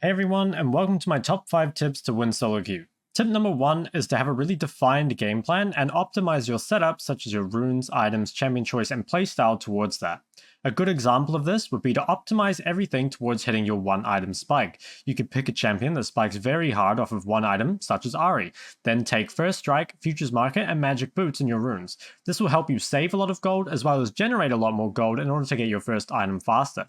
Hey everyone, and welcome to my top 5 tips to win solo queue. Tip number 1 is to have a really defined game plan and optimize your setup, such as your runes, items, champion choice, and playstyle towards that. A good example of this would be to optimize everything towards hitting your one item spike. You could pick a champion that spikes very hard off of one item, such as Ahri. Then take First Strike, Futures Market, and Magic Boots in your runes. This will help you save a lot of gold as well as generate a lot more gold in order to get your first item faster.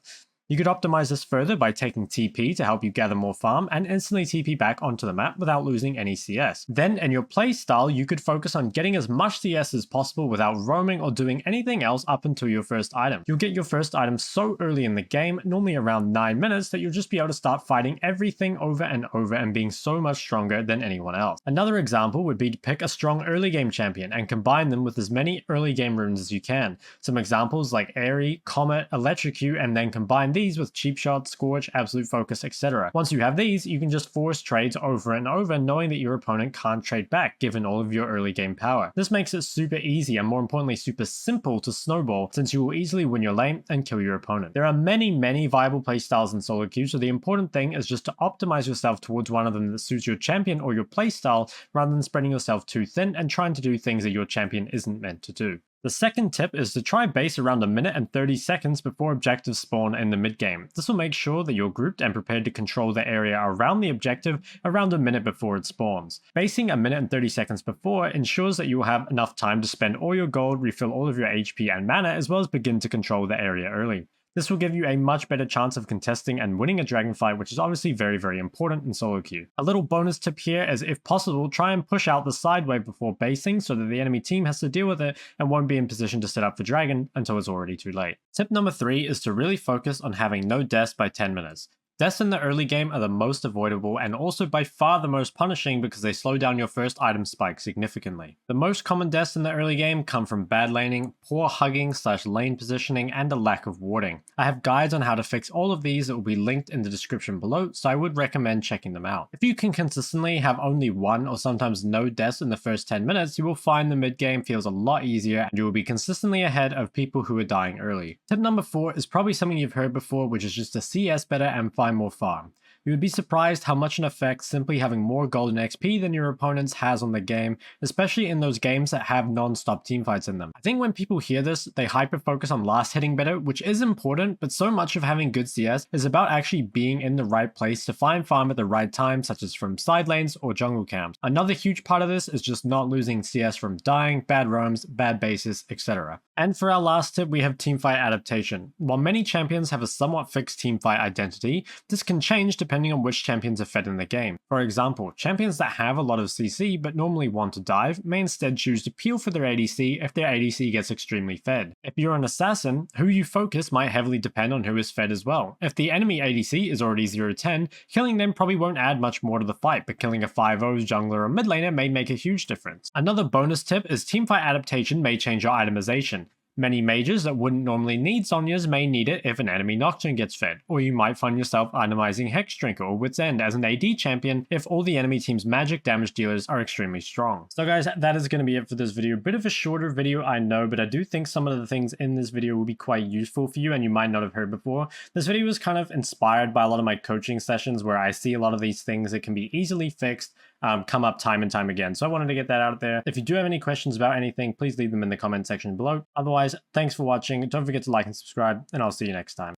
You could optimize this further by taking TP to help you gather more farm and instantly TP back onto the map without losing any CS. Then in your playstyle, you could focus on getting as much CS as possible without roaming or doing anything else up until your first item. You'll get your first item so early in the game, normally around 9 minutes, that you'll just be able to start fighting everything over and being so much stronger than anyone else. Another example would be to pick a strong early game champion and combine them with as many early game runes as you can. Some examples like Airy, Comet, Electrocute, and then combine these with Cheap Shot, Scorch, Absolute Focus, etc. Once you have these, you can just force trades over and over, knowing that your opponent can't trade back given all of your early game power. This makes it super easy and more importantly super simple to snowball, since you will easily win your lane and kill your opponent. There are many viable playstyles in solo queue, so the important thing is just to optimize yourself towards one of them that suits your champion or your playstyle, rather than spreading yourself too thin and trying to do things that your champion isn't meant to do. The second tip is to try base around 1 minute and 30 seconds before objectives spawn in the mid game. This will make sure that you're grouped and prepared to control the area around the objective around 1 minute before it spawns. Basing 1 minute and 30 seconds before ensures that you will have enough time to spend all your gold, refill all of your HP and mana, as well as begin to control the area early. This will give you a much better chance of contesting and winning a dragon fight, which is obviously very important in solo queue. A little bonus tip here is, if possible, try and push out the side wave before basing so that the enemy team has to deal with it and won't be in position to set up for dragon until it's already too late. Tip number 3 is to really focus on having no deaths by 10 minutes. Deaths in the early game are the most avoidable and also by far the most punishing because they slow down your first item spike significantly. The most common deaths in the early game come from bad laning, poor hugging / lane positioning, and a lack of warding. I have guides on how to fix all of these that will be linked in the description below, so I would recommend checking them out. If you can consistently have only 1 or sometimes no deaths in the first 10 minutes, you will find the mid game feels a lot easier and you will be consistently ahead of people who are dying early. Tip number 4 is probably something you've heard before, which is just to CS better and find more farm. You would be surprised how much an effect simply having more golden XP than your opponents has on the game, especially in those games that have non-stop teamfights in them. I think when people hear this, they hyper-focus on last hitting better, which is important, but so much of having good CS is about actually being in the right place to find farm at the right time, such as from side lanes or jungle camps. Another huge part of this is just not losing CS from dying, bad roams, bad bases, etc. And for our last tip, we have Teamfight Adaptation. While many champions have a somewhat fixed teamfight identity, this can change depending on which champions are fed in the game. For example, champions that have a lot of CC but normally want to dive may instead choose to peel for their ADC if their ADC gets extremely fed. If you're an assassin, who you focus might heavily depend on who is fed as well. If the enemy ADC is already 0-10, killing them probably won't add much more to the fight, but killing a 5-0 jungler or mid laner may make a huge difference. Another bonus tip is Teamfight Adaptation may change your itemization. Many mages that wouldn't normally need Sonias may need it if an enemy Nocturne gets fed, or you might find yourself itemizing Hex Drinker or Wit's End as an AD champion if all the enemy team's magic damage dealers are extremely strong. So guys, that is going to be it for this video. Bit of a shorter video, I know, but I do think some of the things in this video will be quite useful for you and you might not have heard before. This video was kind of inspired by a lot of my coaching sessions where I see a lot of these things that can be easily fixed come up time and time again. So I wanted to get that out there. If you do have any questions about anything, please leave them in the comment section below. Otherwise, thanks for watching. Don't forget to like and subscribe, and I'll see you next time.